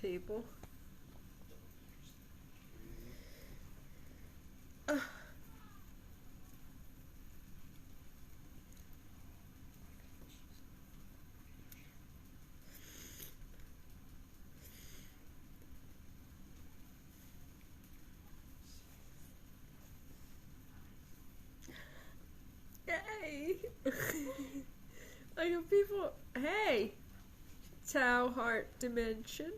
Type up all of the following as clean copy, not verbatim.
people. Hey! I got people. Hey! Tau Heart Dimension.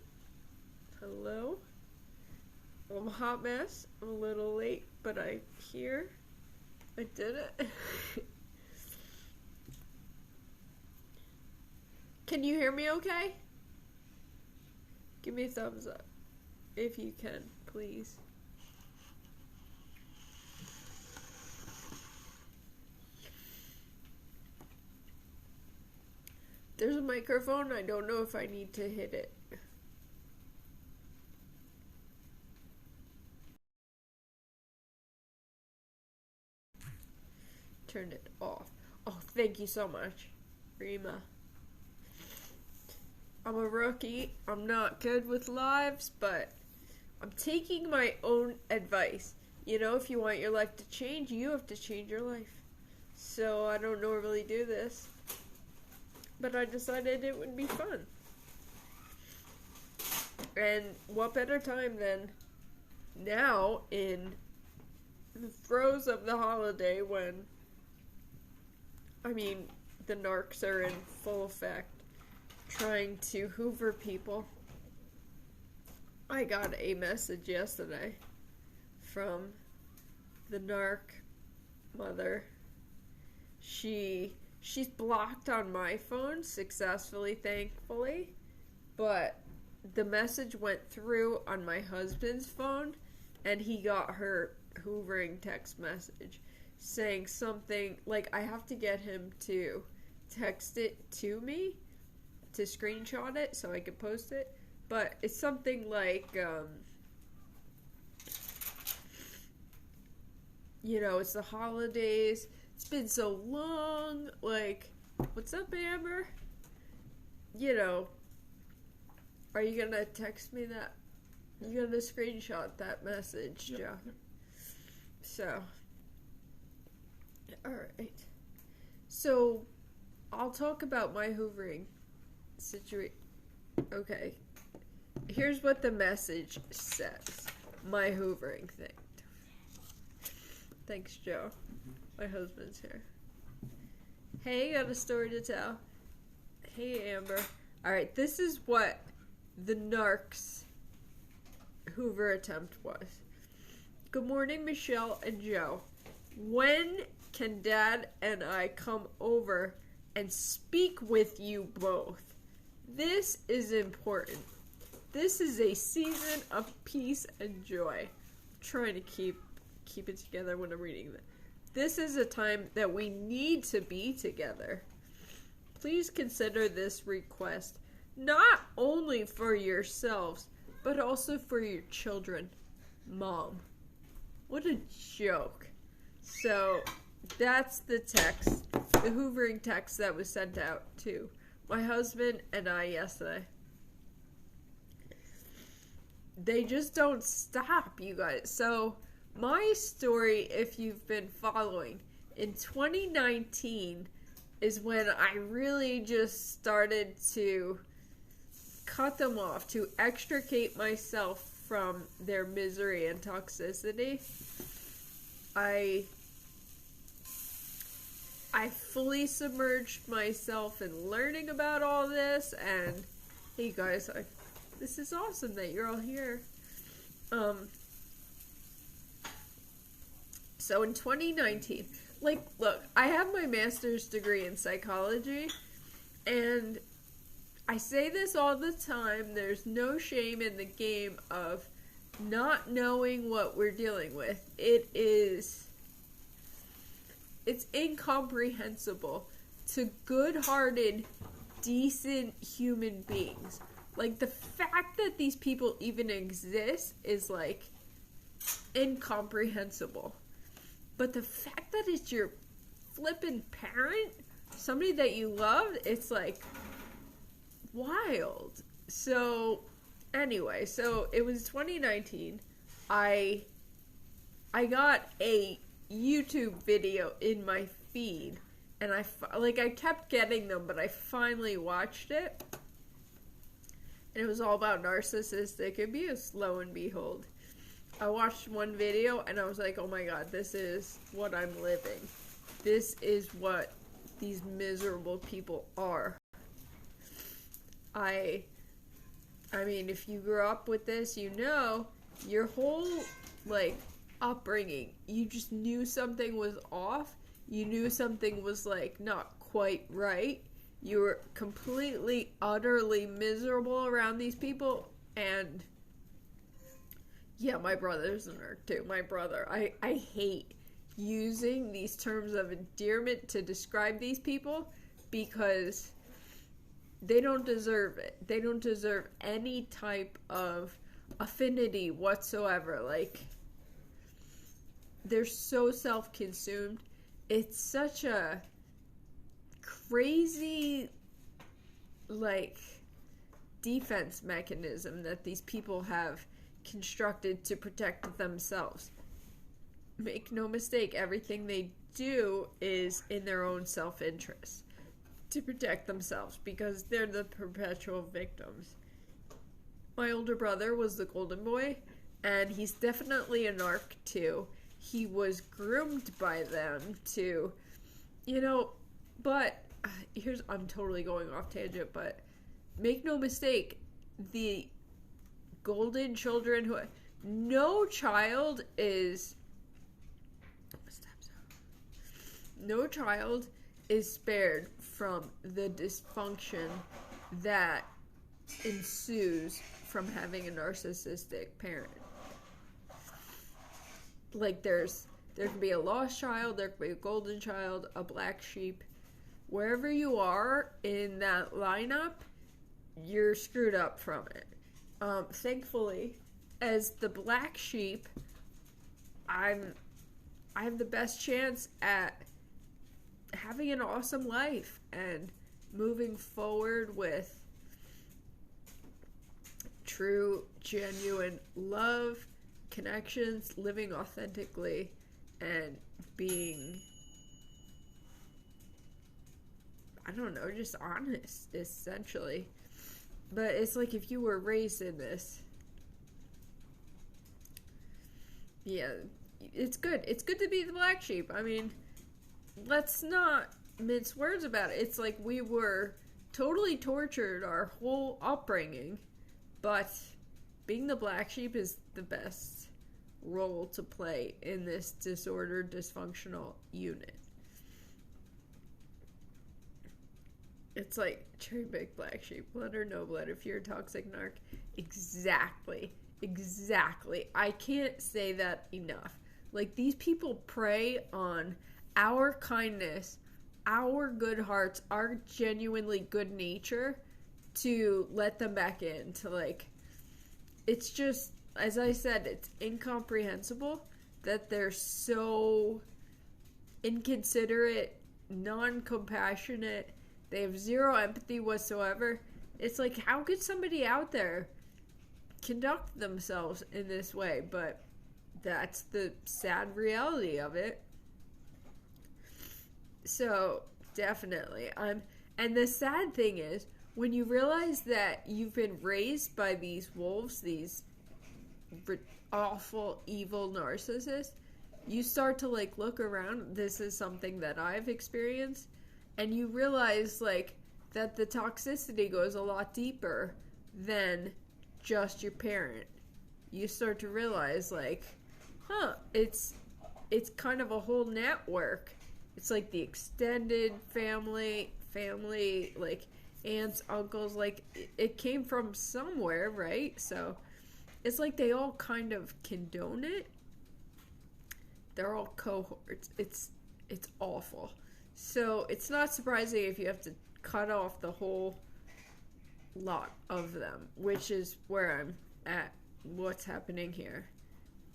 Hello. I'm a hot mess. I'm a little late, but I'm here. I did it. Can you hear me okay? Give me a thumbs up if you can, please. There's a microphone. I don't know if I need to hit it. Turn it off. Oh, thank you so much, Rima. I'm a rookie. I'm not good with lives, but I'm taking my own advice. You know, if you want your life to change, you have to change your life. So I don't normally do this, but I decided it would be fun. And what better time than now in the throes of the holiday when, the narcs are in full effect, trying to hoover people. I got a message yesterday from the narc mother. She's blocked on my phone successfully, thankfully, but the message went through on my husband's phone, and he got her hoovering text message saying something like, I have to get him to text it to me to screenshot it so I could post it, but it's something like, it's the holidays, it's been so long, like, what's up, Amber? Are you gonna text me that? You gonna screenshot that message, Joe? Yep. So, alright. So, I'll talk about my hoovering situation. Okay. Here's what the message says. My hoovering thing. Thanks, Joe. My husband's here. Hey, got a story to tell. Hey, Amber. Alright, this is what the narcs Hoover attempt was. Good morning, Michelle and Joe. When can Dad and I come over and speak with you both? This is important. This is a season of peace and joy. I'm trying to keep it together when I'm reading this. This is a time that we need to be together. Please consider this request not only for yourselves, but also for your children. Mom. What a joke. So, that's the text, the hoovering text that was sent out to my husband and I yesterday. They just don't stop, you guys. So, my story, if you've been following, in 2019 is when I really just started to cut them off, to extricate myself from their misery and toxicity. I fully submerged myself in learning about all this, and hey guys, this is awesome that you're all here. So in 2019, look, I have my master's degree in psychology, and I say this all the time, there's no shame in the game of not knowing what we're dealing with. It's incomprehensible to good-hearted, decent human beings. Like, the fact that these people even exist is, incomprehensible. But the fact that it's your flippin' parent, somebody that you love, it's, wild. So, Anyway, so it was 2019. I got a YouTube video in my feed, and I kept getting them, but I finally watched it. And it was all about narcissistic abuse, lo and behold. I watched one video and I was like, oh my god, this is what I'm living. This is what these miserable people are. I mean, if you grew up with this, you know, your whole, like, upbringing, you just knew something was off. You knew something was, like, not quite right. You were completely, utterly miserable around these people. And, yeah, my brother's a nerd, too. My brother. I hate using these terms of endearment to describe these people because they don't deserve it. They don't deserve any type of affinity whatsoever. Like, they're so self-consumed. It's such a crazy, like, defense mechanism that these people have constructed to protect themselves. Make no mistake, everything they do is in their own self-interest to protect themselves because they're the perpetual victims. My older brother was the golden boy, and he's definitely a narc too. He was groomed by them to, you know, but I'm totally going off tangent, but make no mistake, the golden children no child is spared from the dysfunction that ensues from having a narcissistic parent. Like, there can be a lost child, there can be a golden child, a black sheep. Wherever you are in that lineup, you're screwed up from it. Thankfully, as the black sheep, I have the best chance at having an awesome life and moving forward with true, genuine love, connections, living authentically, and being, I don't know, just honest, essentially. But it's like if you were raised in this, yeah, it's good. It's good to be the black sheep. I mean, let's not mince words about it. It's like we were totally tortured our whole upbringing, but being the black sheep is the best role to play in this disordered, dysfunctional unit. It's like cherry pick black sheep, blood or no blood, if you're a toxic narc. Exactly. I can't say that enough. Like, these people prey on our kindness, our good hearts, our genuinely good nature to let them back in. To, like, it's just, as I said, it's incomprehensible that they're so inconsiderate, non-compassionate. They have zero empathy whatsoever. It's like, how could somebody out there conduct themselves in this way? But that's the sad reality of it. So, definitely. And the sad thing is, when you realize that you've been raised by these wolves, these awful, evil narcissists, you start to, like, look around. This is something that I've experienced. And you realize, like, that the toxicity goes a lot deeper than just your parent. You start to realize, like, it's kind of a whole network. It's like the extended family, like aunts, uncles, like it came from somewhere, right? So it's like they all kind of condone it. They're all cohorts. It's awful. So it's not surprising if you have to cut off the whole lot of them, which is where I'm at, what's happening here.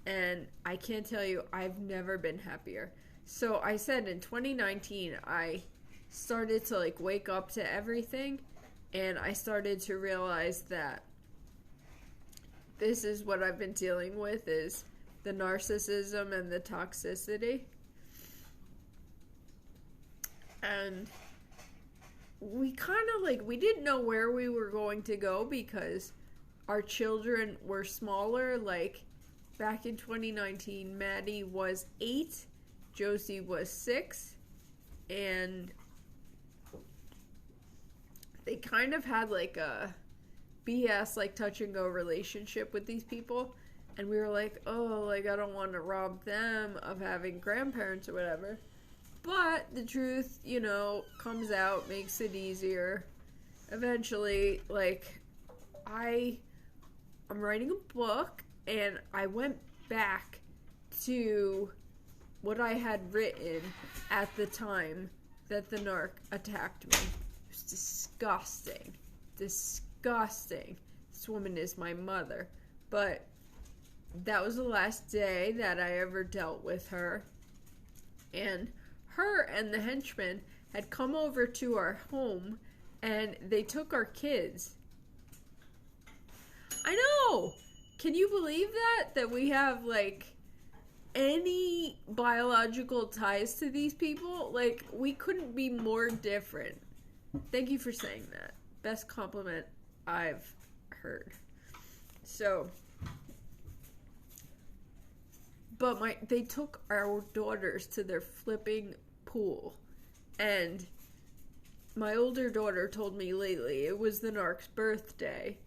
And I can't tell you, I've never been happier. So I said in 2019, I started to, like, wake up to everything, and I started to realize that this is what I've been dealing with, is the narcissism and the toxicity. And we kind of like, we didn't know where we were going to go because our children were smaller. Like back in 2019, Maddie was 8, Josie was 6, and they kind of had like a BS, like touch and go relationship with these people. And we were like, oh, like I don't want to rob them of having grandparents or whatever. But the truth, you know, comes out, makes it easier. Eventually, like, I'm writing a book, and I went back to what I had written at the time that the narc attacked me. It was disgusting. Disgusting. This woman is my mother. But that was the last day that I ever dealt with her. And her and the henchman had come over to our home, and they took our kids. I know! Can you believe that? That we have, like, any biological ties to these people? Like, we couldn't be more different. Thank you for saying that. Best compliment I've heard. So, but they took our daughters to their flipping pool. And my older daughter told me lately it was the narc's birthday.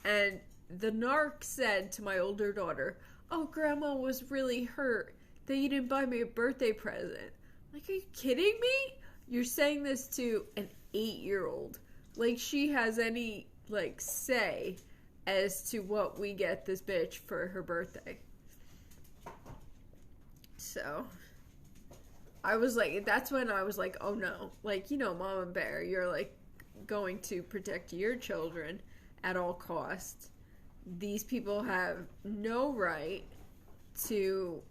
And the narc said to my older daughter, oh, Grandma was really hurt that you didn't buy me a birthday present. Like, are you kidding me? You're saying this to an 8-year-old. Like, she has any, like, say as to what we get this bitch for her birthday. So, I was like, that's when I was like, oh no. Like, you know, Mama Bear, you're, like, going to protect your children at all costs. These people have no right to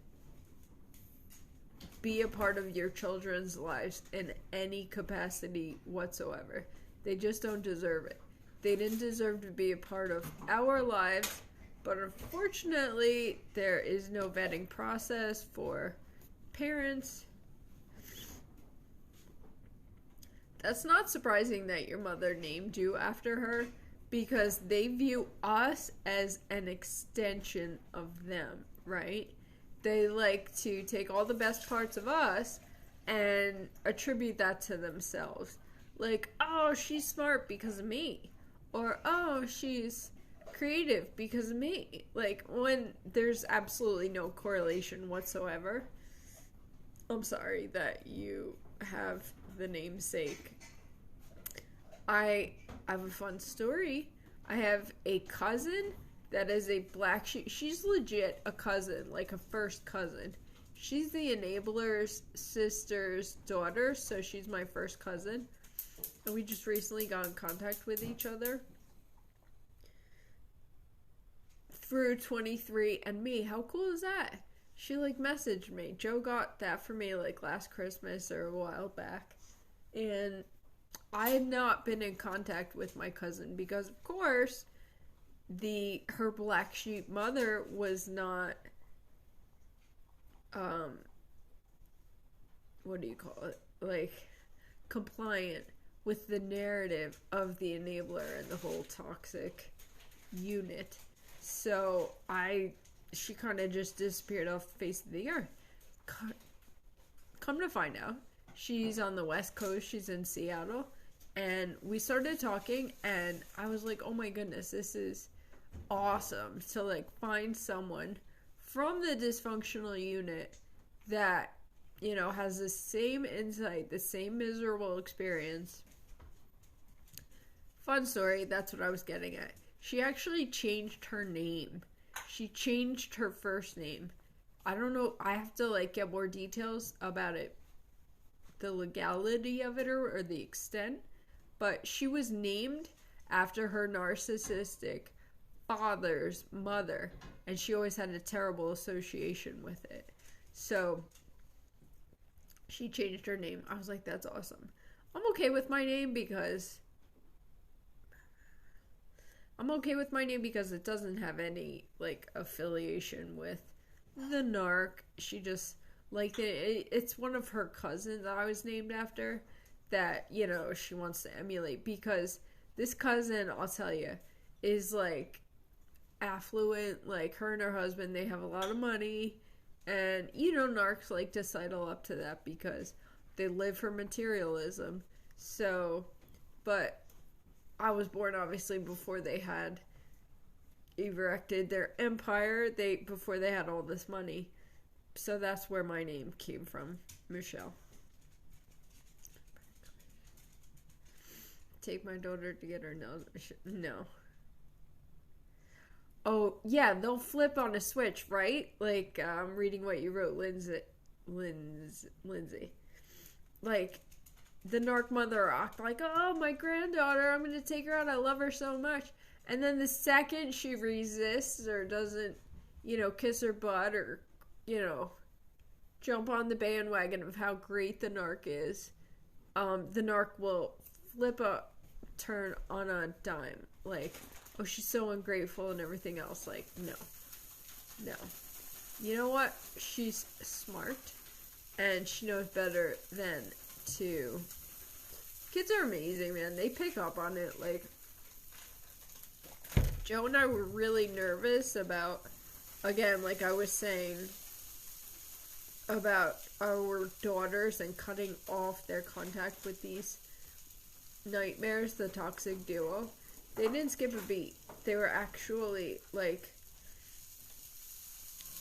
be a part of your children's lives in any capacity whatsoever. They just don't deserve it. They didn't deserve to be a part of our lives, but unfortunately, there is no vetting process for parents. That's not surprising that your mother named you after her, because they view us as an extension of them, right? They like to take all the best parts of us and attribute that to themselves. Like, oh, she's smart because of me. Or, oh, she's creative because of me. Like, when there's absolutely no correlation whatsoever. I'm sorry that you have the namesake. I have a fun story. I have a cousin that is a black sheep. She's legit a cousin, like a first cousin. She's the enabler's sister's daughter, so she's my first cousin. And we just recently got in contact with each other through 23andMe. How cool is that? She, like, messaged me. Joe got that for me, like, last Christmas or a while back. And I had not been in contact with my cousin because, of course, her black sheep mother was not, what do you call it? Like, compliant with the narrative of the enabler and the whole toxic unit. So she kind of just disappeared off the face of the earth. Come to find out, she's on the West Coast. She's in Seattle. And we started talking, and I was like, oh my goodness, this is awesome to, like, find someone from the dysfunctional unit that, you know, has the same insight, the same miserable experience. Fun story, that's what I was getting at. She actually changed her name. She changed her first name. I don't know, I have to, like, get more details about it, the legality of it or the extent. But she was named after her narcissistic father's mother, and she always had a terrible association with it. So she changed her name. I was like, that's awesome. I'm okay with my name because I'm okay with my name because it doesn't have any, like, affiliation with the narc. She just liked it. It's one of her cousins that I was named after that, she wants to emulate, because this cousin, I'll tell you, is, like, affluent. Like, her and her husband, they have a lot of money, and narcs like to sidle up to that because they live for materialism. So, but I was born obviously before they had erected their empire, before they had all this money. So that's where my name came from, Michelle. Take my daughter to get her nails. No. Oh, yeah, they'll flip on a switch, right? Like, I'm reading what you wrote, Lindsay. Like, the narc mother act like, oh, my granddaughter, I'm going to take her out. I love her so much. And then the second she resists or doesn't, kiss her butt or, jump on the bandwagon of how great the narc is, the narc will flip a turn on a dime. Like, oh, she's so ungrateful and everything else. Like, no. You know what? She's smart, and she knows better than to... Kids are amazing, man. They pick up on it. Like, Joe and I were really nervous about, again, like I was saying, about our daughters and cutting off their contact with these nightmares, the toxic duo. They didn't skip a beat. They were actually, like,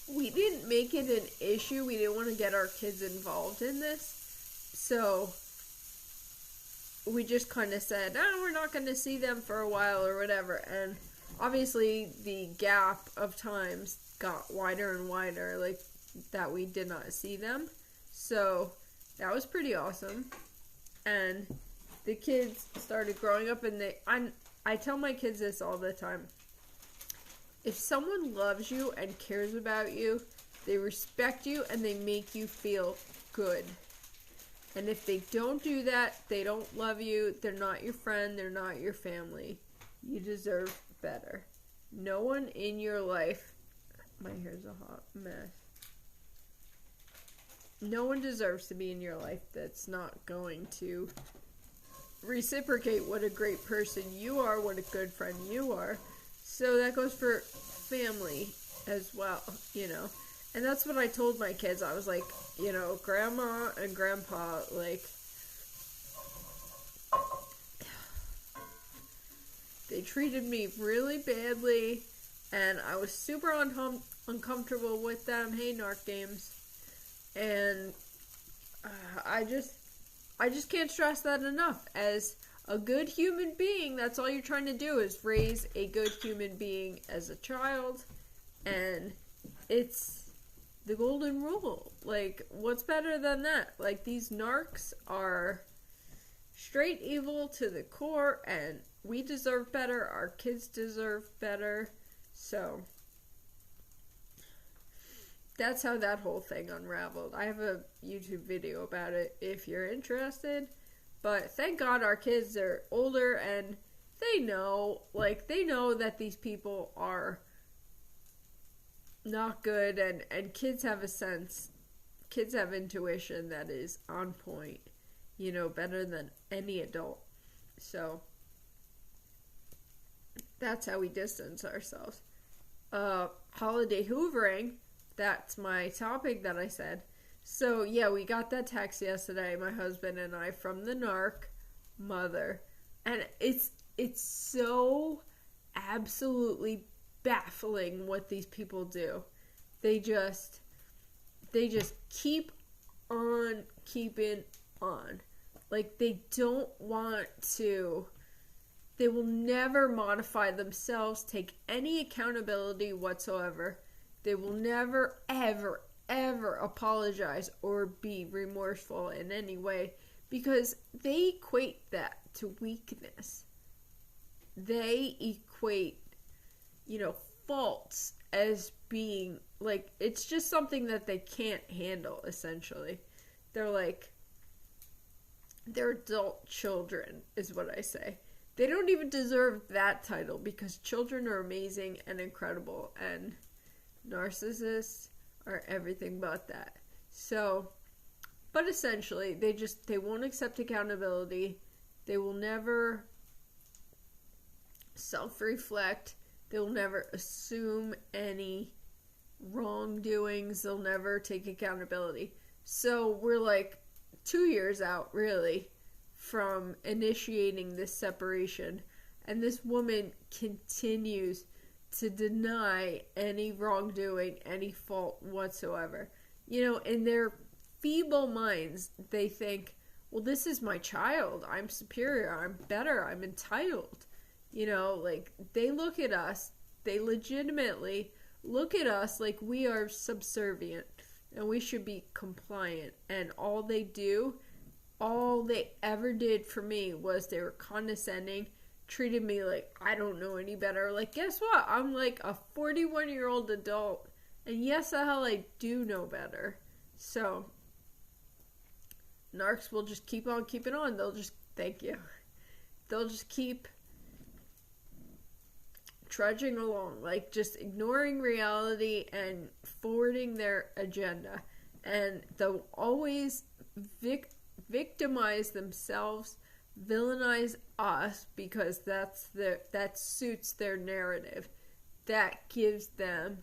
we didn't make it an issue. We didn't want to get our kids involved in this. So we just kind of said, oh, we're not going to see them for a while or whatever. And obviously the gap of times got wider and wider, like, that we did not see them. So that was pretty awesome. And the kids started growing up, and I tell my kids this all the time. If someone loves you and cares about you, they respect you and they make you feel good. And if they don't do that, they don't love you, they're not your friend, they're not your family. You deserve better. No one in your life... My hair's a hot mess. No one deserves to be in your life that's not going to reciprocate what a great person you are, what a good friend you are. So that goes for family as well, And that's what I told my kids. I was like, Grandma and Grandpa, like, they treated me really badly, and I was super uncomfortable with them. Hey, narc games. And I just can't stress that enough. As a good human being, that's all you're trying to do, is raise a good human being as a child. And it's the golden rule. Like, what's better than that? Like, these narcs are straight evil to the core, and we deserve better. Our kids deserve better. So that's how that whole thing unraveled. I have a YouTube video about it if you're interested. But thank God our kids are older and they know that these people are not good, and kids have a sense, kids have intuition that is on point, better than any adult. So that's how we distance ourselves. Holiday hoovering, that's my topic that I said. So, yeah, we got that text yesterday, my husband and I, from the narc mother. And it's so absolutely baffling what these people do. They just keep on keeping on. Like, they don't want to... They will never modify themselves, take any accountability whatsoever. They will never, ever, ever apologize or be remorseful in any way, because they equate that to weakness. They equate, faults as being, like, it's just something that they can't handle, essentially. They're adult children, is what I say. they don't even deserve that title, because children are amazing and incredible, and narcissists are everything but that. So, but essentially, they won't accept accountability. They will never self-reflect. They will never assume any wrongdoings. They'll never take accountability. So we're like 2 years out, really, from initiating this separation. And this woman continues to deny any wrongdoing, any fault whatsoever. You know, in their feeble minds, they think, well, this is my child. I'm superior. I'm better. I'm entitled. You know, like, they look at us. They legitimately look at us like we are subservient and we should be compliant. And all they ever did for me was they were condescending, treated me like I don't know any better. Like, guess what? I'm like a 41-year-old adult, and yes, the hell I do know better. So, narcs will just keep on keeping on. Thank you. They'll just keep trudging along, like just ignoring reality and forwarding their agenda. And they'll always victimize themselves, villainize us, because that suits their narrative. That gives them,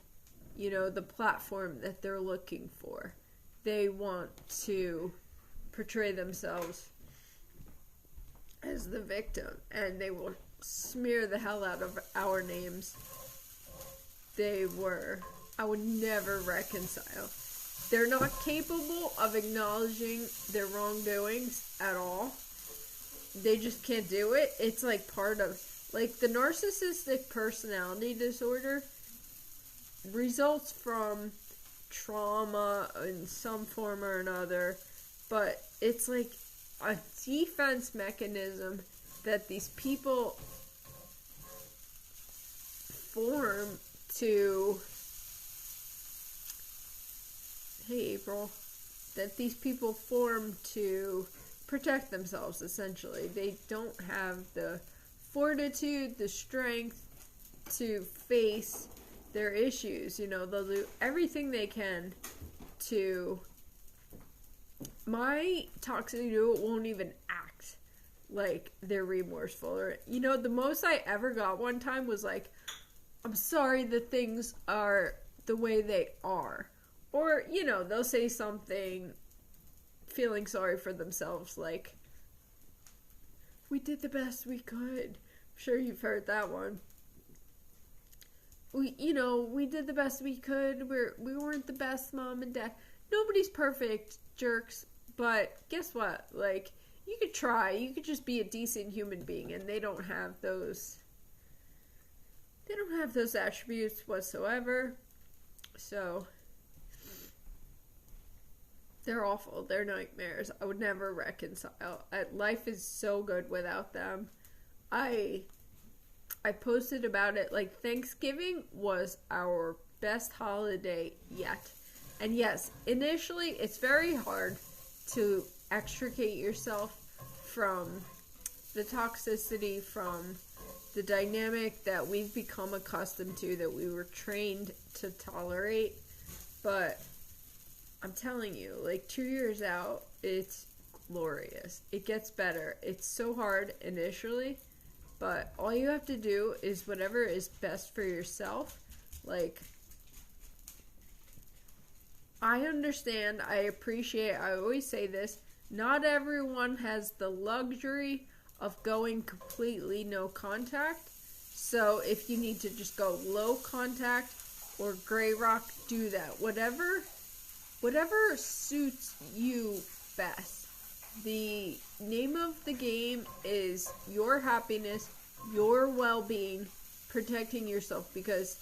you know, the platform that they're looking for. They want to portray themselves as the victim, and they will smear the hell out of our names. I would never reconcile. They're not capable of acknowledging their wrongdoings at all. They just can't do it. It's like part of, like, the narcissistic personality disorder results from trauma in some form or another, but it's like a defense mechanism that these people form to, hey April, that these people form to protect themselves, essentially. They don't have the fortitude, the strength to face their issues. You know, they'll do everything they can to, my toxic duo won't even act like they're remorseful. Or, you know, the most I ever got one time was like, I'm sorry that things are the way they are. Or, you know, they'll say something feeling sorry for themselves, like, we did the best we could. I'm sure you've heard that one. We did the best we could. We weren't the best mom and dad. Nobody's perfect, jerks. But guess what? Like, you could try. You could just be a decent human being, and they don't have those attributes whatsoever. So, they're awful. They're nightmares. I would never reconcile. Life is so good without them. I posted about it, like, Thanksgiving was our best holiday yet. And yes, initially it's very hard to extricate yourself from the toxicity, from the dynamic that we've become accustomed to, that we were trained to tolerate. But I'm telling you, like, 2 years out, it's glorious. It gets better. It's so hard initially, but all you have to do is whatever is best for yourself. Like, I understand, I appreciate, I always say this, not everyone has the luxury of going completely no contact. So if you need to just go low contact or gray rock, do that. Whatever suits you best. The name of the game is your happiness, your well-being, protecting yourself, because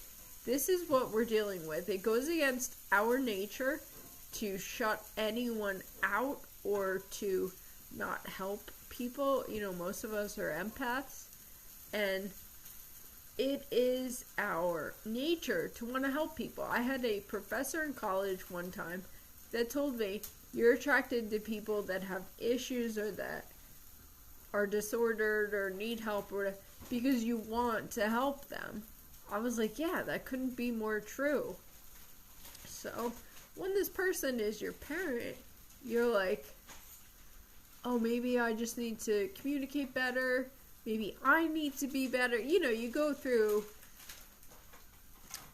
this is what we're dealing with. It goes against our nature to shut anyone out or to not help people. You know, most of us are empaths, and it is our nature to want to help people. I had a professor in college one time that told me, you're attracted to people that have issues or that are disordered or need help or whatever, because you want to help them. I was like, yeah, that couldn't be more true. So when this person is your parent, you're like, oh, maybe I just need to communicate better. Maybe I need to be better. You know, you go through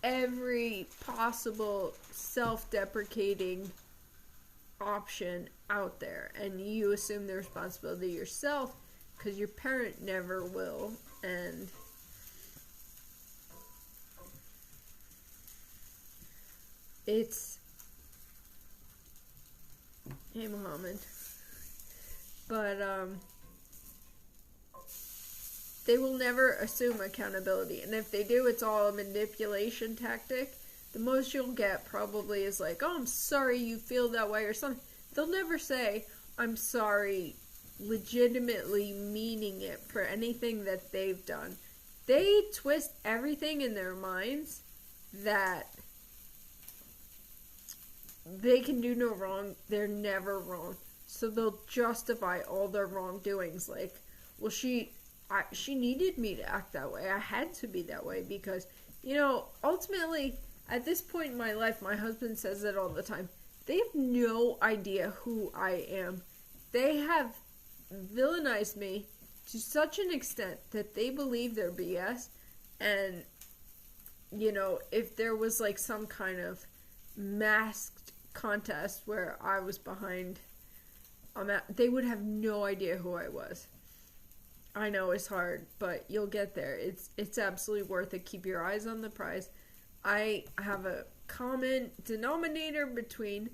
every possible self-deprecating option out there, and you assume the responsibility yourself because your parent never will. And it's, hey Muhammad, but they will never assume accountability, and if they do, it's all a manipulation tactic. The most you'll get probably is like, oh, I'm sorry you feel that way or something. They'll never say, I'm sorry, legitimately meaning it for anything that they've done. They twist everything in their minds that they can do no wrong. They're never wrong. So they'll justify all their wrongdoings. Like, well, she needed me to act that way. I had to be that way because, you know, ultimately, at this point in my life, my husband says it all the time. They have no idea who I am. They have villainized me to such an extent that they believe they're BS. And, you know, if there was like some kind of masked contest where I was behind, they would have no idea who I was. I know it's hard, but you'll get there. It's absolutely worth it. Keep your eyes on the prize. I have a common denominator between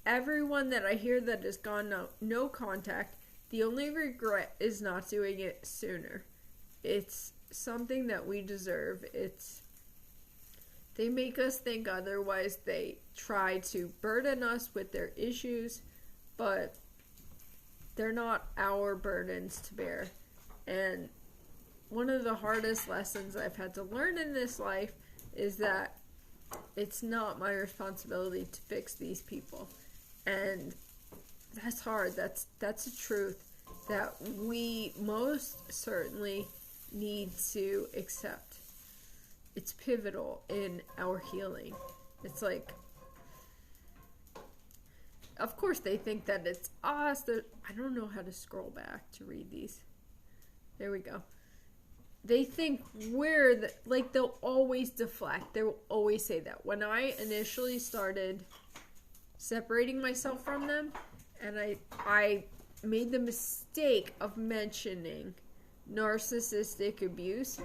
everyone that I hear that has gone no contact. The only regret is not doing it sooner. It's something that we deserve. They make us think otherwise. They try to burden us with their issues, but they're not our burdens to bear. And one of the hardest lessons I've had to learn in this life is that it's not my responsibility to fix these people. And that's hard. That's a truth that we most certainly need to accept. It's pivotal in our healing. It's like, of course they think that it's us. I don't know how to scroll back to read these. There we go. They think we're they'll always deflect. They will always say that. When I initially started separating myself from them, and I made the mistake of mentioning narcissistic abuse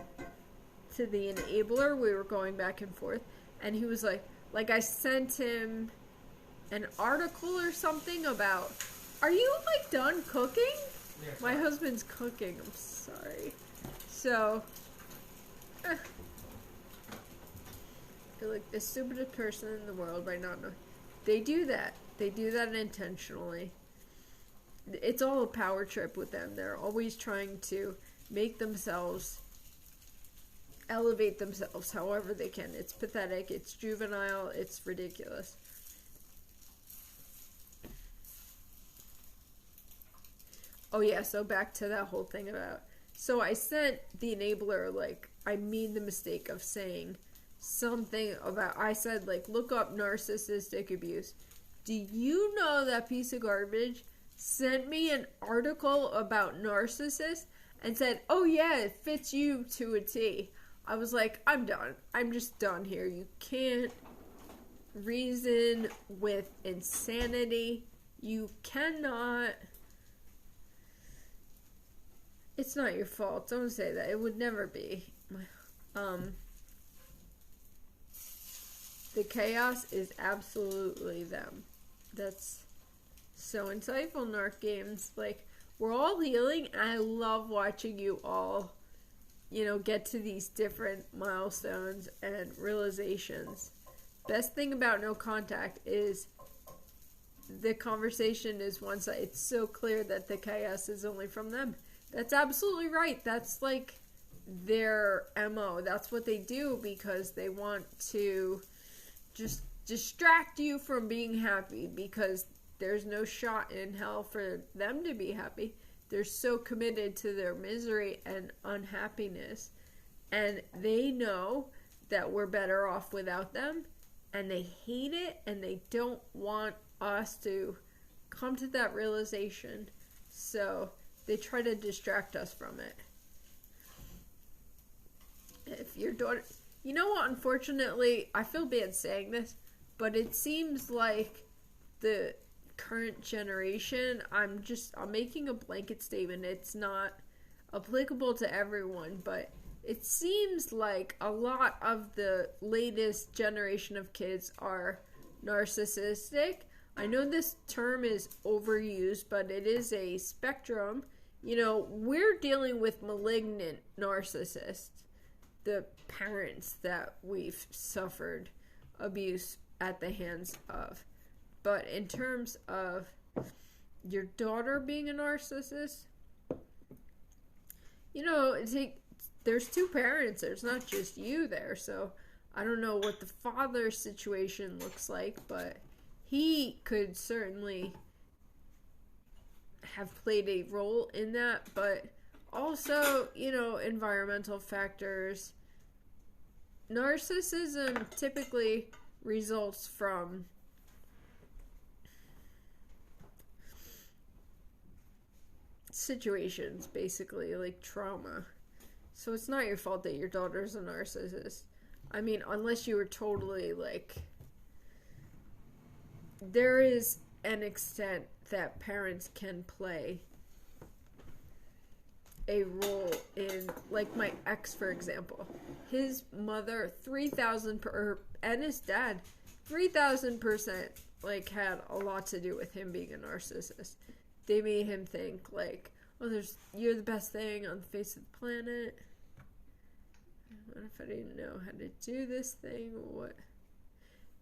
to the enabler, we were going back and forth, and he was like I sent him an article or something about, are you like done cooking? Yeah. My husband's cooking. I'm sorry. So, you're like the stupidest person in the world by not knowing. They do that. They do that intentionally. It's all a power trip with them. They're always trying to make themselves, elevate themselves however they can. It's pathetic. It's juvenile. It's ridiculous. Oh yeah, so back to that whole thing about... So I sent the enabler, I made the mistake of saying something about... I said, look up narcissistic abuse. Do you know that piece of garbage sent me an article about narcissists and said, oh yeah, it fits you to a T. I was like, I'm done. I'm just done here. You can't reason with insanity. You cannot... It's not your fault. Don't say that. It would never be. The chaos is absolutely them. That's so insightful, Narc Games. We're all healing, and I love watching you all, get to these different milestones and realizations. Best thing about no contact is the conversation is one-sided. It's so clear that the chaos is only from them. That's absolutely right. That's their MO. That's what they do because they want to just distract you from being happy because there's no shot in hell for them to be happy. they're so committed to their misery and unhappiness, and they know that we're better off without them, and they hate it, and they don't want us to come to that realization, so they try to distract us from it. If your daughter, you know what, unfortunately, I feel bad saying this, but it seems like the current generation, I'm making a blanket statement, it's not applicable to everyone, but it seems like a lot of the latest generation of kids are narcissistic. I know this term is overused, but it is a spectrum. You know, we're dealing with malignant narcissists, the parents that we've suffered abuse at the hands of. But in terms of your daughter being a narcissist, you know, there's two parents. There's not just you there. So I don't know what the father's situation looks like, but he could certainly have played a role in that. But also, you know, environmental factors. Narcissism typically results from situations, basically, like trauma. So it's not your fault that your daughter's a narcissist. I mean, unless you were totally like, there is an extent that parents can play a role in, like my ex, for example. His mother, 3,000 and his dad, 3,000% like had a lot to do with him being a narcissist. They made him think like, oh, you're the best thing on the face of the planet. What if I didn't know how to do this thing? What?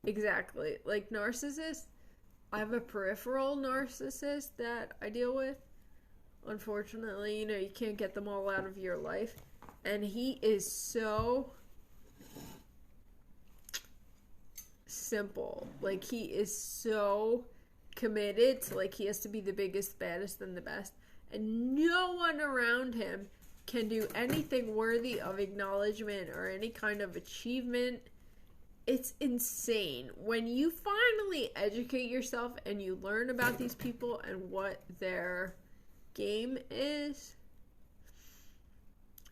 Exactly. Like narcissists, I have a peripheral narcissist that I deal with. Unfortunately, you know, you can't get them all out of your life. And he is so simple. Like, he is so committed to, like, he has to be the biggest, baddest, and the best. And no one around him can do anything worthy of acknowledgement or any kind of achievement. It's insane. When you finally educate yourself and you learn about these people and what their game is,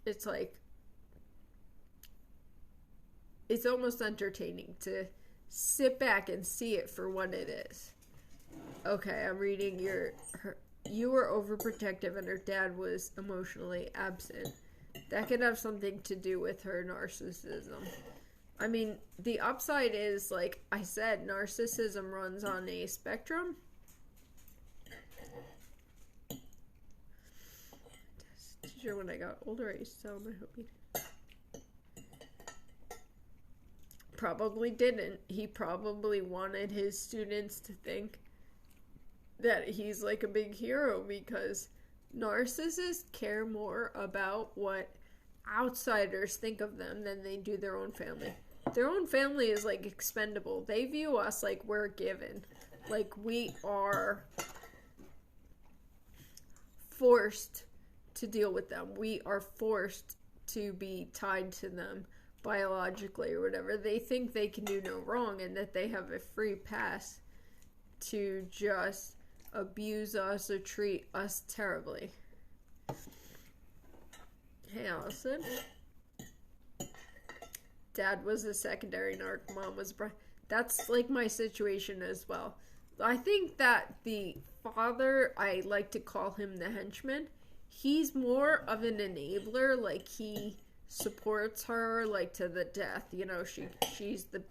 it's like, it's almost entertaining to sit back and see it for what it is. Okay, I'm reading you were overprotective and her dad was emotionally absent. That could have something to do with her narcissism. I mean, the upside is, like I said, narcissism runs on a spectrum. Teacher, when I got older, I used to tell him I hope he probably didn't. He probably wanted his students to think that he's like a big hero, because narcissists care more about what outsiders think of them than they do their own family. Their own family is like expendable. They view us like we're given. Like we are forced to deal with them. We are forced to be tied to them biologically or whatever. They think they can do no wrong and that they have a free pass to just abuse us or treat us terribly. Hey, Allison. Dad was a secondary narc, mom was that's like my situation as well. I think that the father, I like to call him the henchman, he's more of an enabler. Like, he supports her like to the death, you know, she's the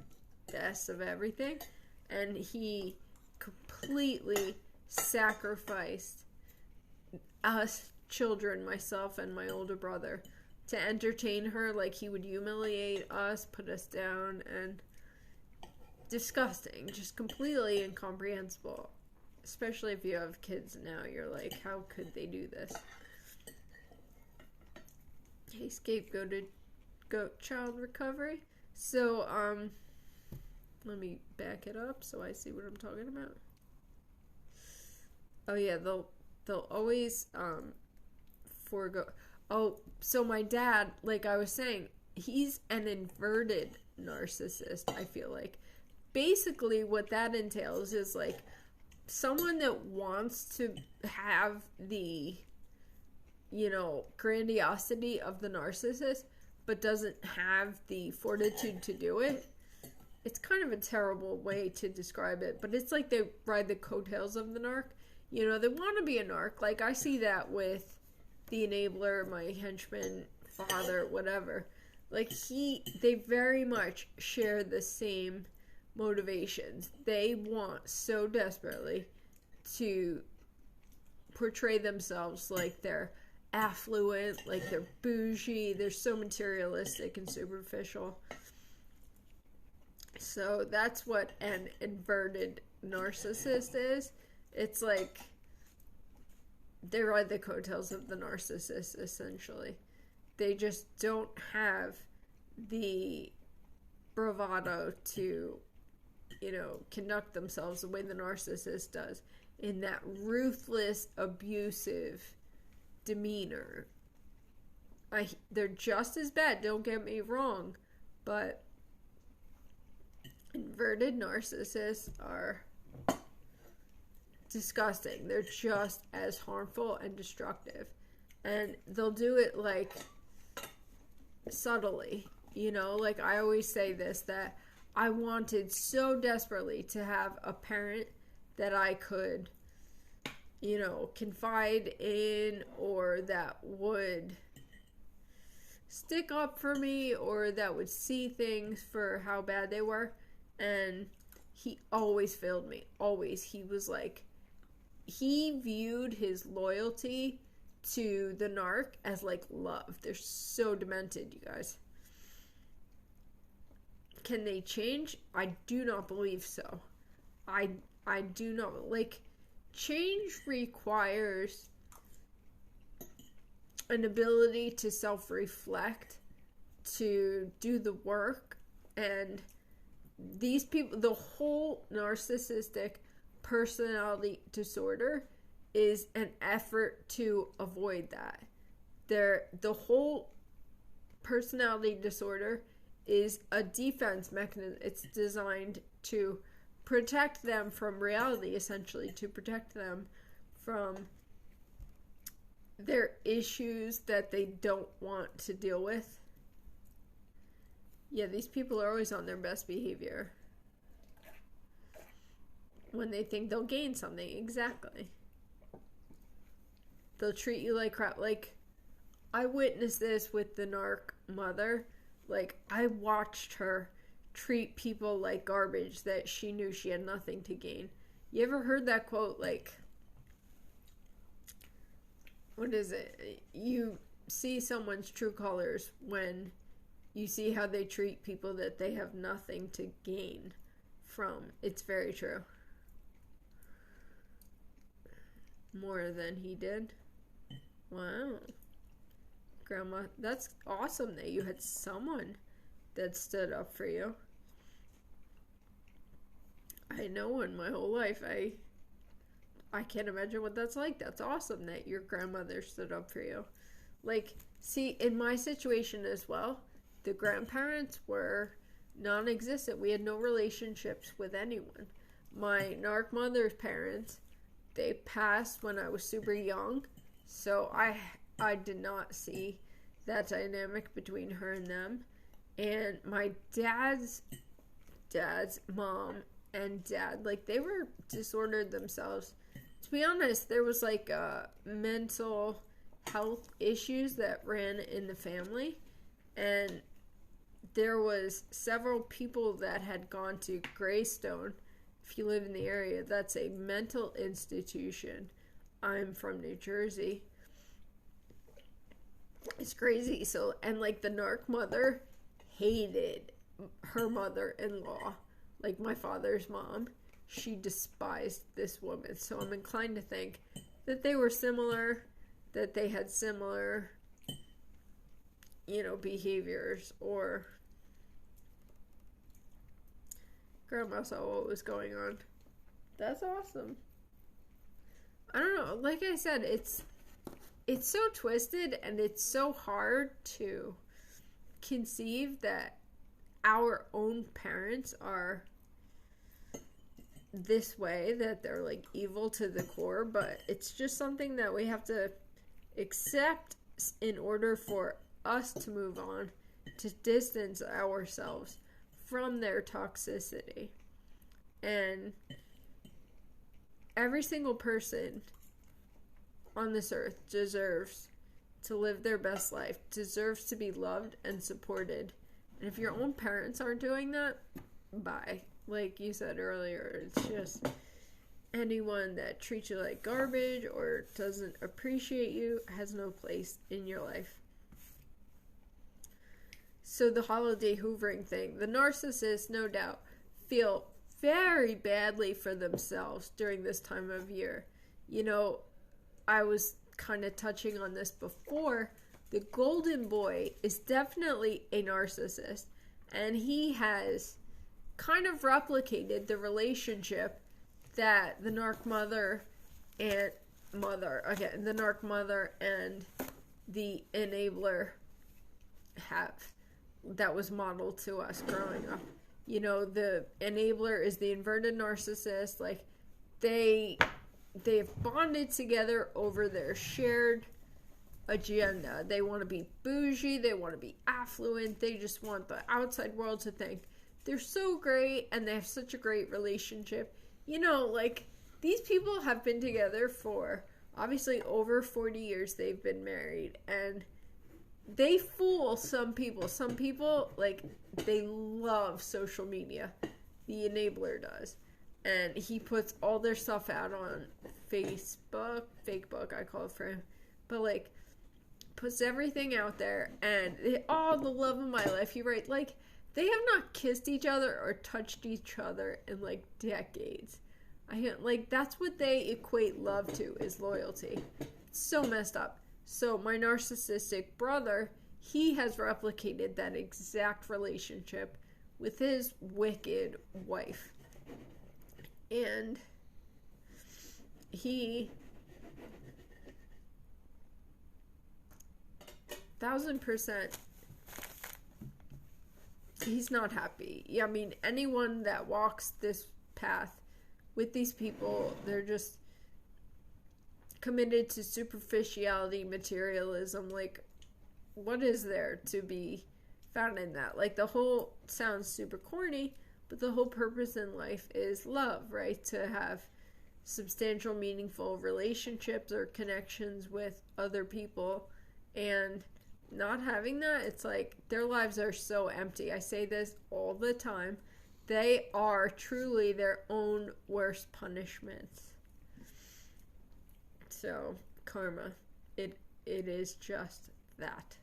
best of everything, and he completely sacrificed us children, myself and my older brother, to entertain her. Like, he would humiliate us, put us down, and disgusting, just completely incomprehensible. Especially if you have kids now, you're like, how could they do this? Hey, scapegoated goat child recovery. So, let me back it up so I see what I'm talking about. Oh yeah, the they'll always forego. Oh, so my dad, like I was saying, he's an inverted narcissist, I feel like. Basically, what that entails is like someone that wants to have the, grandiosity of the narcissist, but doesn't have the fortitude to do it. It's kind of a terrible way to describe it, but it's like they ride the coattails of the narc. They want to be a narc. Like, I see that with the enabler, my henchman, father, whatever. Like, they very much share the same motivations. They want so desperately to portray themselves like they're affluent, like they're bougie, they're so materialistic and superficial. So that's what an inverted narcissist is. It's like they ride the coattails of the narcissist, essentially. They just don't have the bravado to, conduct themselves the way the narcissist does, in that ruthless, abusive demeanor. They're just as bad, don't get me wrong, but inverted narcissists are disgusting. They're just as harmful and destructive. And they'll do it like subtly. Like I always say this, that I wanted so desperately to have a parent that I could, confide in, or that would stick up for me, or that would see things for how bad they were. And he always failed me. Always. He was like, he viewed his loyalty to the narc as like love. They're so demented, you guys. Can they change? I do not believe so. I do not. Like, change requires an ability to self-reflect, to do the work, and these people, the whole narcissistic personality disorder is an effort to avoid that. The whole personality disorder is a defense mechanism. It's designed to protect them from reality, essentially, to protect them from their issues that they don't want to deal with. Yeah, these people are always on their best behavior when they think they'll gain something. Exactly. They'll treat you like crap. Like, I witnessed this with the narc mother. Like, I watched her treat people like garbage that she knew she had nothing to gain. You ever heard that quote, like, what is it? You see someone's true colors when you see how they treat people that they have nothing to gain from. It's very true. More than he did. Wow. Grandma, that's awesome that you had someone that stood up for you. I know one my whole life. I can't imagine what that's like. That's awesome that your grandmother stood up for you. Like, see, in my situation as well, the grandparents were non-existent. We had no relationships with anyone. My narc mother's parents, they passed when I was super young, so I did not see that dynamic between her and them. And my dad's mom and dad, like, they were disordered themselves. To be honest, there was like mental health issues that ran in the family, and there was several people that had gone to Greystone. If you live in the area, that's a mental institution. I'm from New Jersey. It's crazy. So, and like the narc mother hated her mother-in-law, like my father's mom. She despised this woman. So I'm inclined to think that they were similar, that they had similar, behaviors, or grandma saw what was going on. That's awesome. I don't know, like I said, it's so twisted, and it's so hard to conceive that our own parents are this way, that they're like evil to the core, but it's just something that we have to accept in order for us to move on, to distance ourselves from their toxicity. And every single person on this earth deserves to live their best life, deserves to be loved and supported. And if your own parents aren't doing that, bye. Like you said earlier, it's just anyone that treats you like garbage or doesn't appreciate you has no place in your life. So the holiday hoovering thing, the narcissists, no doubt, feel very badly for themselves during this time of year. You know, I was kind of touching on this before. The golden boy is definitely a narcissist, and he has kind of replicated the relationship that the narc mother and the enabler have, that was modeled to us growing up. You know, the enabler is the inverted narcissist. Like, they've bonded together over their shared agenda. They want to be bougie, they want to be affluent, they just want the outside world to think they're so great and they have such a great relationship. You know, like, these people have been together for obviously over 40 years. They've been married, and they fool some people. Some people, like, they love social media. The enabler does. And he puts all their stuff out on Facebook. Fakebook, I call it for him. But, like, puts everything out there. And the love of my life. He writes, like, they have not kissed each other or touched each other in, like, decades. That's what they equate love to, is loyalty. It's so messed up. So my narcissistic brother, he has replicated that exact relationship with his wicked wife. And he 1000%, he's not happy. Yeah, I mean, anyone that walks this path with these people, they're just committed to superficiality, materialism. Like, what is there to be found in that? Like, the whole, sounds super corny, but the whole purpose in life is love, right? To have substantial, meaningful relationships or connections with other people. And not having that, it's like their lives are so empty. I say this all the time. They are truly their own worst punishments. So, karma. It is just that.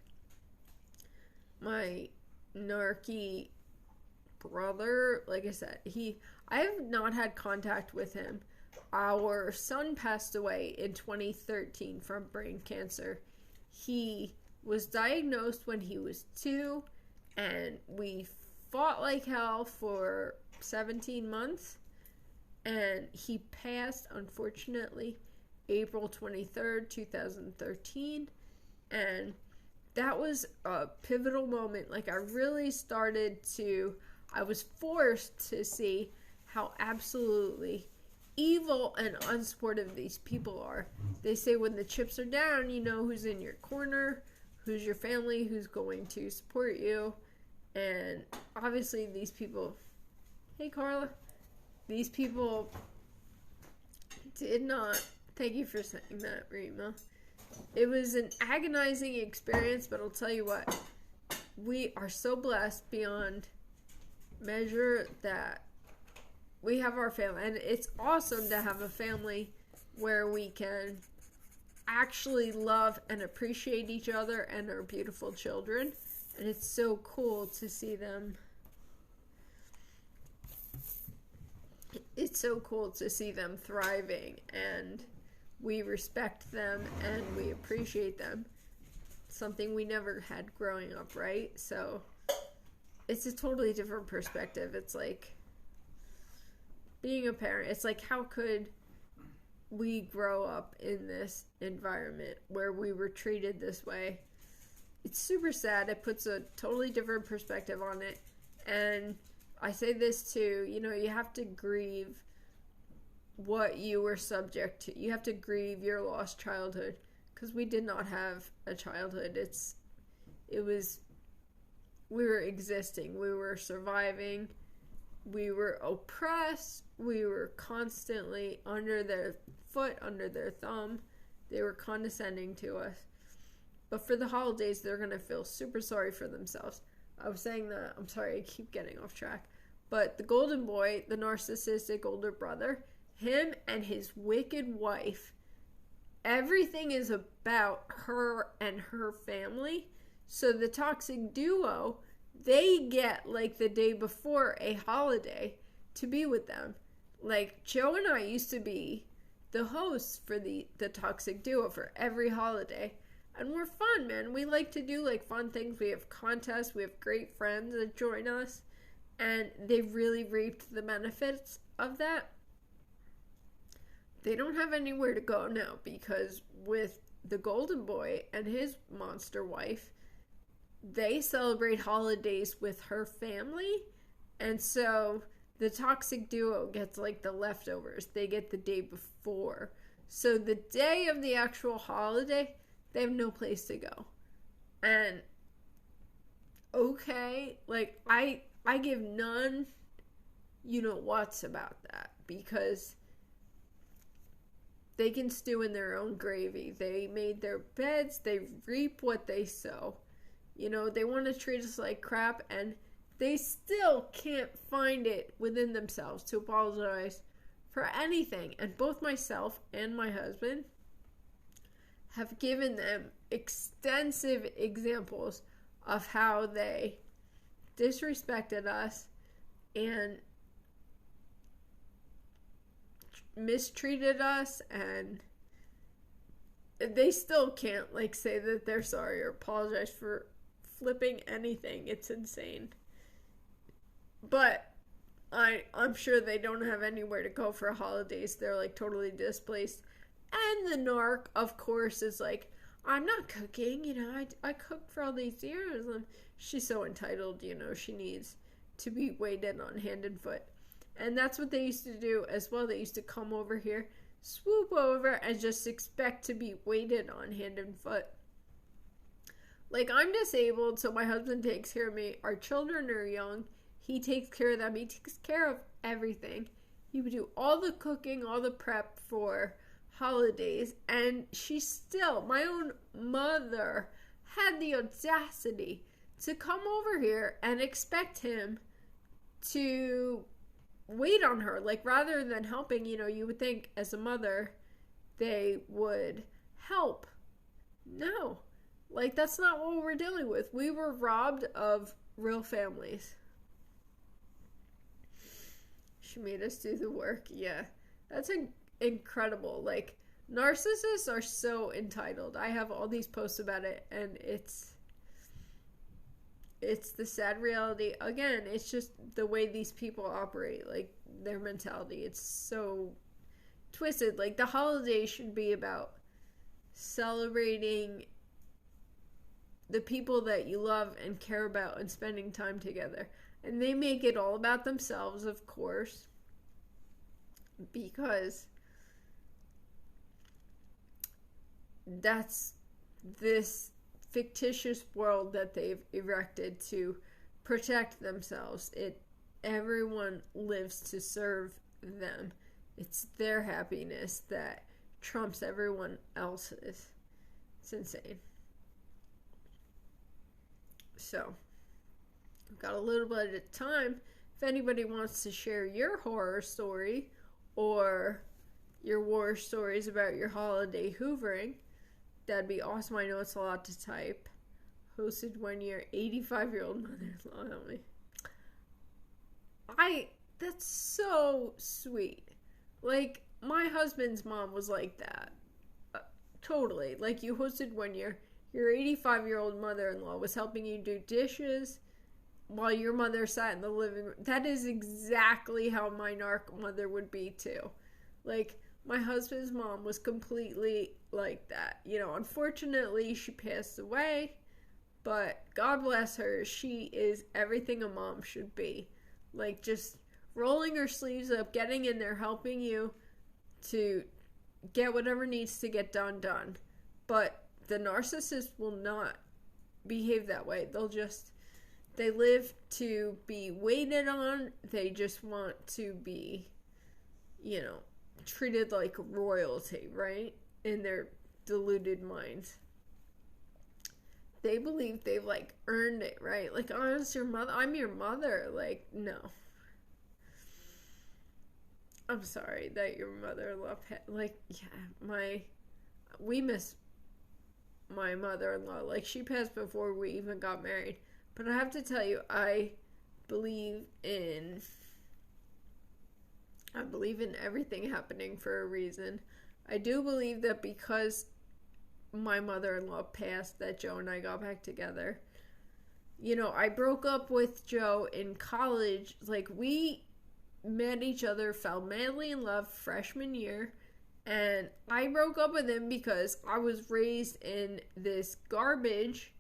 My narky brother, like I said, I have not had contact with him. Our son passed away in 2013 from brain cancer. He was diagnosed when he was 2, and we fought like hell for 17 months, and he passed, unfortunately, April 23rd, 2013, and that was a pivotal moment. Like, I was forced to see how absolutely evil and unsupportive these people are. They say when the chips are down, you know who's in your corner, who's your family, who's going to support you. And obviously these people, hey Carla, these people did not, thank you for saying that, Rima. It was an agonizing experience, but I'll tell you what, we are so blessed beyond measure that we have our family. And it's awesome to have a family where we can actually love and appreciate each other and our beautiful children. And it's so cool to see them. It's so cool to see them thriving, and we respect them and we appreciate them. Something we never had growing up, right? So it's a totally different perspective. It's like being a parent. It's like, how could we grow up in this environment where we were treated this way. It's super sad. It puts a totally different perspective on it. And I say this too, you have to grieve what you were subject to. You have to grieve your lost childhood, because we did not have a childhood. We were existing. We were surviving. We were oppressed. We were constantly under their foot, under their thumb. They were condescending to us. But for the holidays, they're going to feel super sorry for themselves. I was saying that, I'm sorry, I keep getting off track. But the golden boy, the narcissistic older brother, him and his wicked wife, everything is about her and her family. So the toxic duo, they get like the day before a holiday to be with them. Like Joe and I used to be the hosts for the toxic duo for every holiday. And we're fun, man. We like to do like fun things. We have contests. We have great friends that join us. And they really reaped the benefits of that. They don't have anywhere to go now, because with the golden boy and his monster wife, they celebrate holidays with her family. And so the toxic duo gets like the leftovers. They get the day before. So the day of the actual holiday, they have no place to go. And okay, like I give none what's about that, because they can stew in their own gravy. They made their beds. They reap what they sow. They want to treat us like crap, and they still can't find it within themselves to apologize for anything. And both myself and my husband have given them extensive examples of how they disrespected us and mistreated us, and they still can't say that they're sorry or apologize for flipping anything. It's insane. But I'm sure they don't have anywhere to go for holidays. They're totally displaced. And the narc, of course, is I'm not cooking, I cooked for all these years. And she's so entitled, she needs to be waited on hand and foot. And that's what they used to do as well. They used to come over here, swoop over, and just expect to be waited on hand and foot. I'm disabled, so my husband takes care of me. Our children are young. He takes care of them. He takes care of everything. He would do all the cooking, all the prep for holidays. And my own mother had the audacity to come over here and expect him to wait on her. Rather than helping, you would think as a mother they would help. No. That's not what we're dealing with. We were robbed of real families. She made us do the work. Yeah. That's incredible. Narcissists are so entitled. I have all these posts about it, and it's the sad reality. Again, it's just the way these people operate, their mentality. It's so twisted. The holiday should be about celebrating the people that you love and care about and spending time together. And they make it all about themselves, of course, because that's this fictitious world that they've erected to protect themselves. Everyone lives to serve them. It's their happiness that trumps everyone else's. It's insane. So, I've got a little bit of time. If anybody wants to share your horror story or your war stories about your holiday hoovering, that'd be awesome. I know it's a lot to type. Hosted when your 85-year-old mother-in-law helped me. That's so sweet. My husband's mom was like that. Totally. You hosted when your 85-year-old mother-in-law was helping you do dishes while your mother sat in the living room. That is exactly how my narc mother would be too. my husband's mom was completely like that. You know, unfortunately, she passed away, but God bless her. She is everything a mom should be. Like, just rolling her sleeves up, getting in there, helping you to get whatever needs to get done. But the narcissist will not behave that way. They live to be waited on. They just want to be, you know, treated like royalty, right? In their deluded minds. They believe they've, like, earned it, right? Like, oh, it's your mother. I'm your mother. Like, no. I'm sorry that your mother-in-law, like, yeah, we miss my mother-in-law. Like, she passed before we even got married. But I have to tell you, I believe in everything happening for a reason. I do believe that because my mother-in-law passed, that Joe and I got back together. You know, I broke up with Joe in college. Like, we met each other, fell madly in love freshman year, and I broke up with him because I was raised in this garbage,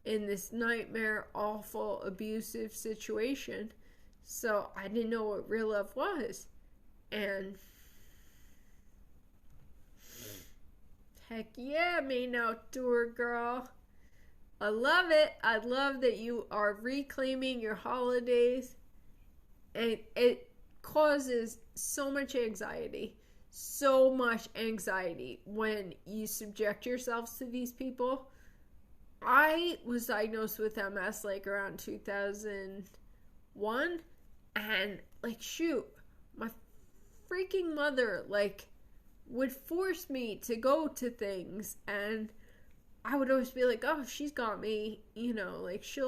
in this nightmare, awful, abusive situation. So I didn't know what real love was. And heck yeah, main outdoor girl. I love it. I love that you are reclaiming your holidays. And it causes so much anxiety when you subject yourselves to these people. I was diagnosed with MS like around 2001, and like, shoot, my freaking mother like would force me to go to things, and I would always be like, oh, she's got me, you know, like she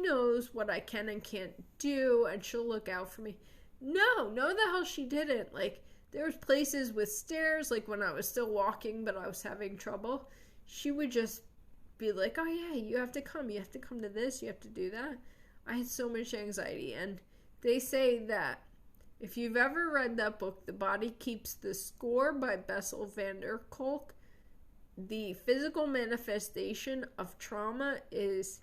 knows what I can and can't do, and she'll look out for me. No, the hell she didn't. Like, there was places with stairs, like when I was still walking but I was having trouble, she would just be like, oh yeah, you have to come to this, you have to do that. I had so much anxiety. And they say that if you've ever read that book, The Body Keeps the Score by Bessel van der Kolk, the physical manifestation of trauma is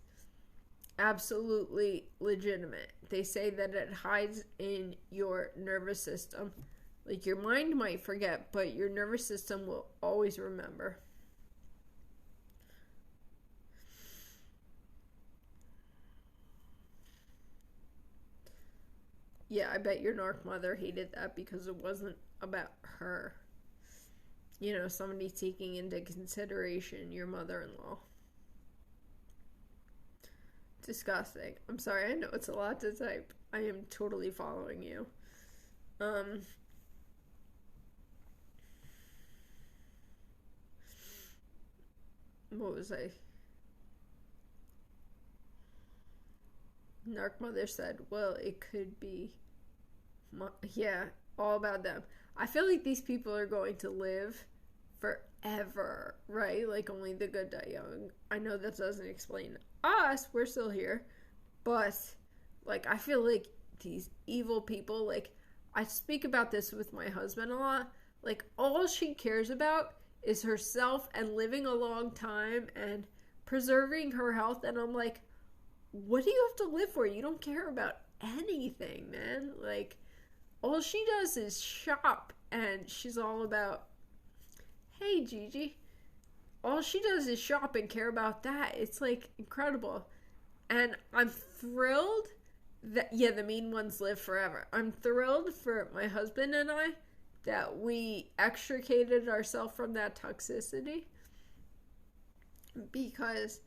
absolutely legitimate. They say that it hides in your nervous system. Like, your mind might forget, but your nervous system will always remember. Yeah, I bet your narc mother hated that because it wasn't about her. You know, somebody taking into consideration your mother-in-law. Disgusting. I'm sorry, I know it's a lot to type. I am totally following you. What was I? Narc mother said, well, it could be, yeah, all about them. I feel like these people are going to live forever, right? Like, only the good die young. I know that doesn't explain us, we're still here, but like, I feel like these evil people, like, I speak about this with my husband a lot, like, all she cares about is herself and living a long time and preserving her health. And I'm like, what do you have to live for? You don't care about anything, man. Like, all she does is shop, and she's all about, hey, Gigi. All she does is shop and care about that. It's, like, incredible. And I'm thrilled that, yeah, the mean ones live forever. I'm thrilled for my husband and I that we extricated ourselves from that toxicity, because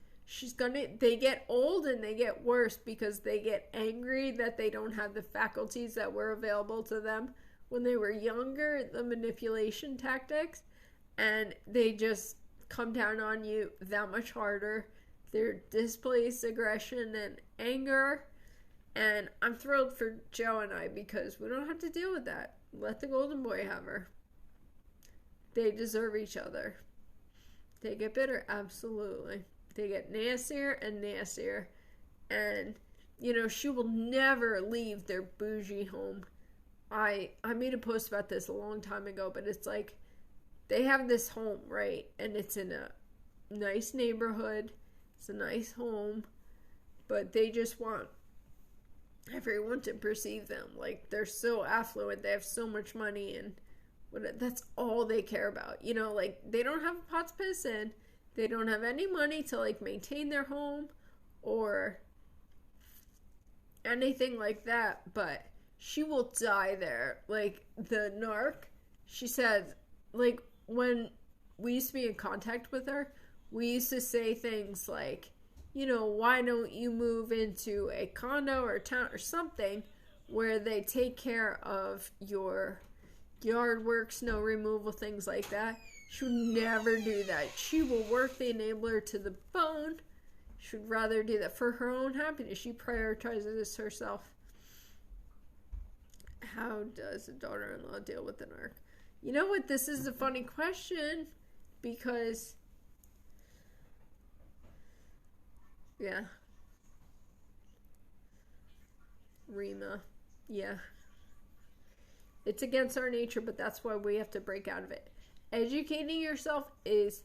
they get old and they get worse because they get angry that they don't have the faculties that were available to them when they were younger, the manipulation tactics, and they just come down on you that much harder. They're displaced aggression and anger, and I'm thrilled for Joe and I because we don't have to deal with that. Let the golden boy have her. They deserve each other. They get bitter, absolutely. They get nastier and nastier. And, you know, she will never leave their bougie home. I made a post about this a long time ago, but it's like they have this home, right? And it's in a nice neighborhood. It's a nice home, but they just want everyone to perceive them like they're so affluent, they have so much money, and that's all they care about. You know, like they don't have a pot to piss in. They don't have any money to like maintain their home or anything like that, but she will die there. Like the narc, she said, like when we used to be in contact with her, we used to say things like, you know, why don't you move into a condo or a town or something where they take care of your yard work, snow removal, things like that. She would never do that. She will work the enabler to the bone. She would rather do that for her own happiness. She prioritizes herself. How does a daughter-in-law deal with the narc? You know what? This is a funny question because, yeah. Rima. Yeah. It's against our nature, but that's why we have to break out of it. Educating yourself is,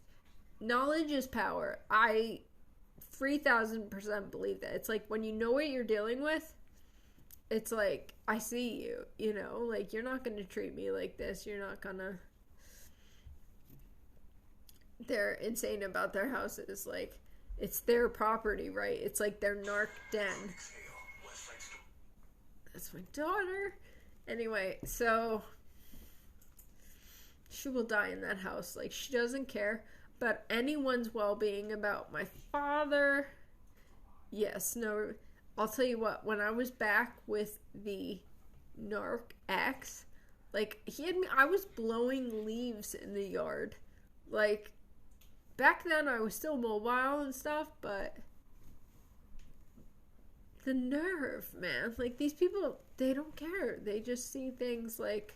knowledge is power. I 3000% believe that. It's like when you know what you're dealing with, it's like, I see you, you know, like you're not going to treat me like this. You're not going to. They're insane about their houses. Like, it's their property, right? It's like their narc den. That's my daughter. Anyway, so she will die in that house. Like, she doesn't care about anyone's well-being, about my father. Yes, no, I'll tell you what, when I was back with the narc ex, like, he had me, I was blowing leaves in the yard. Like, back then I was still mobile and stuff, but the nerve, man. Like, these people, they don't care. They just see things like,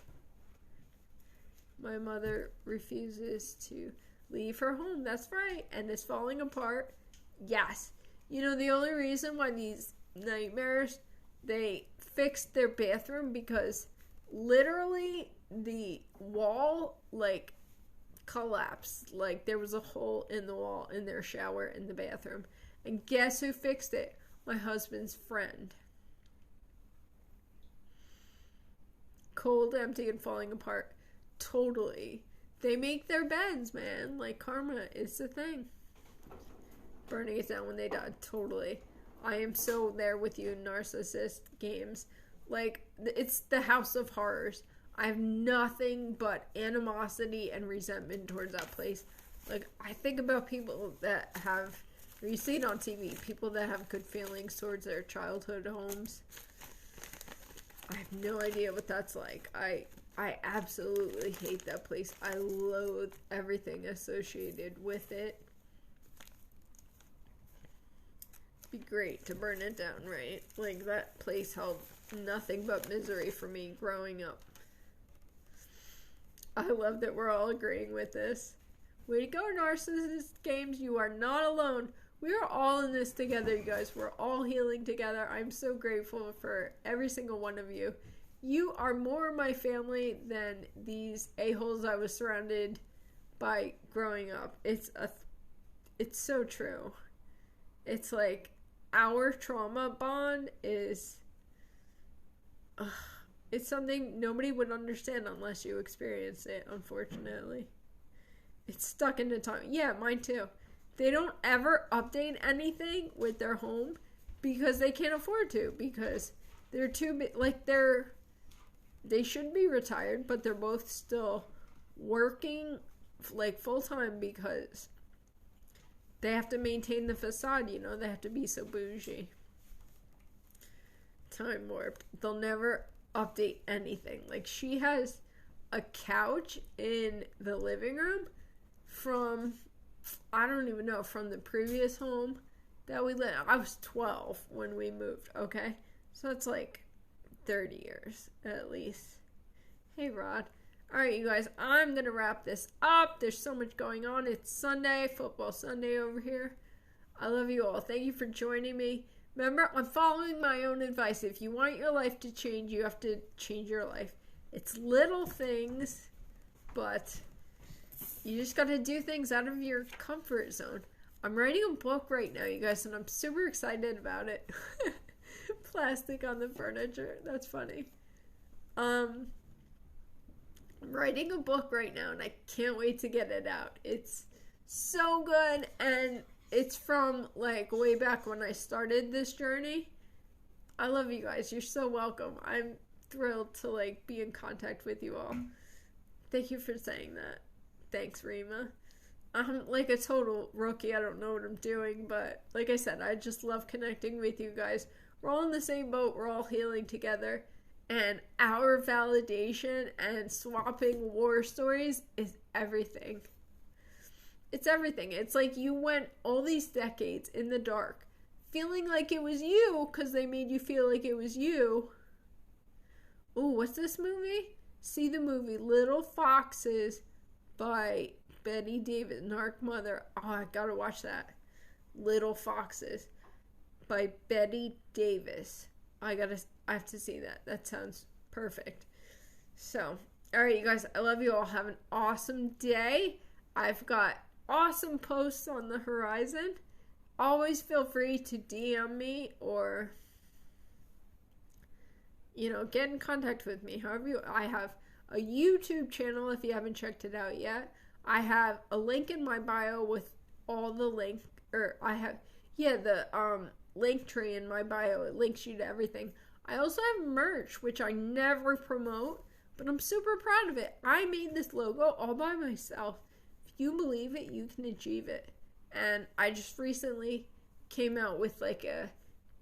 my mother refuses to leave her home. That's right. And is falling apart. Yes. You know, the only reason why these nightmares, they fixed their bathroom because literally the wall, like, collapsed. Like, there was a hole in the wall in their shower in the bathroom. And guess who fixed it? My husband's friend. Cold, empty, and falling apart. Totally. They make their beds, man. Like, karma is the thing. Burning it down when they die. Totally. I am so there with you in narcissist games. Like, it's the house of horrors. I have nothing but animosity and resentment towards that place. Like, I think about people that have, or you see it on TV, people that have good feelings towards their childhood homes. I have no idea what that's like. I absolutely hate that place. I loathe everything associated with it. It'd be great to burn it down, right? Like, that place held nothing but misery for me growing up. I love that we're all agreeing with this. Way to go, narcissist games. You are not alone. We are all in this together, you guys. We're all healing together. I'm so grateful for every single one of you. You are more my family than these a-holes I was surrounded by growing up. It's so true. It's like our trauma bond is... it's something nobody would understand unless you experience it, unfortunately. It's stuck into time. Yeah, mine too. They don't ever update anything with their home because they can't afford to, because they're too big. Like, they should be retired, but they're both still working like full time because they have to maintain the facade, you know, they have to be so bougie. Time warp. They'll never update anything. Like, she has a couch in the living room from, I don't even know, from the previous home that we lived. I was 12 when we moved, okay? So it's like 30 years at least. Hey, Rod. Alright, you guys, I'm going to wrap this up. There's so much going on. It's Sunday, football Sunday over here. I love you all. Thank you for joining me. Remember, I'm following my own advice. If you want your life to change, you have to change your life. It's little things, but you just got to do things out of your comfort zone. I'm writing a book right now, you guys, and I'm super excited about it. Plastic on the furniture. That's funny. I'm writing a book right now, and I can't wait to get it out. It's so good, and it's from, like, way back when I started this journey. I love you guys. You're so welcome. I'm thrilled to, like, be in contact with you all. Thank you for saying that. Thanks, Rima. I'm like a total rookie. I don't know what I'm doing, but like I said, I just love connecting with you guys. We're all in the same boat. We're all healing together. And our validation and swapping war stories is everything. It's everything. It's like you went all these decades in the dark, feeling like it was you because they made you feel like it was you. Ooh, what's this movie? See the movie Little Foxes by Betty Davis, Narc Mother. Oh, I gotta watch that. Little Foxes by Betty Davis. I have to see that. That sounds perfect. So, alright, you guys, I love you all. Have an awesome day. I've got awesome posts on the horizon. Always feel free to DM me or, get in contact with me. I have a YouTube channel if you haven't checked it out yet. I have a link in my bio with all the link, or I have, the link tree in my bio. It links you to everything. I also have merch, which I never promote, but I'm super proud of it. I made this logo all by myself. If you believe it, you can achieve it. And I just recently came out with like a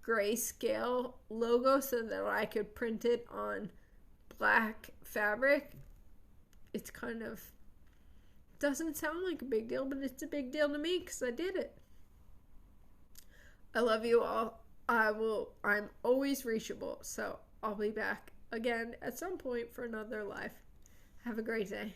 grayscale logo so that I could print it on black fabric. It's kind of doesn't sound like a big deal, but it's a big deal to me because I did it. I love you all. I'm always reachable, so I'll be back again at some point for another live. Have a great day.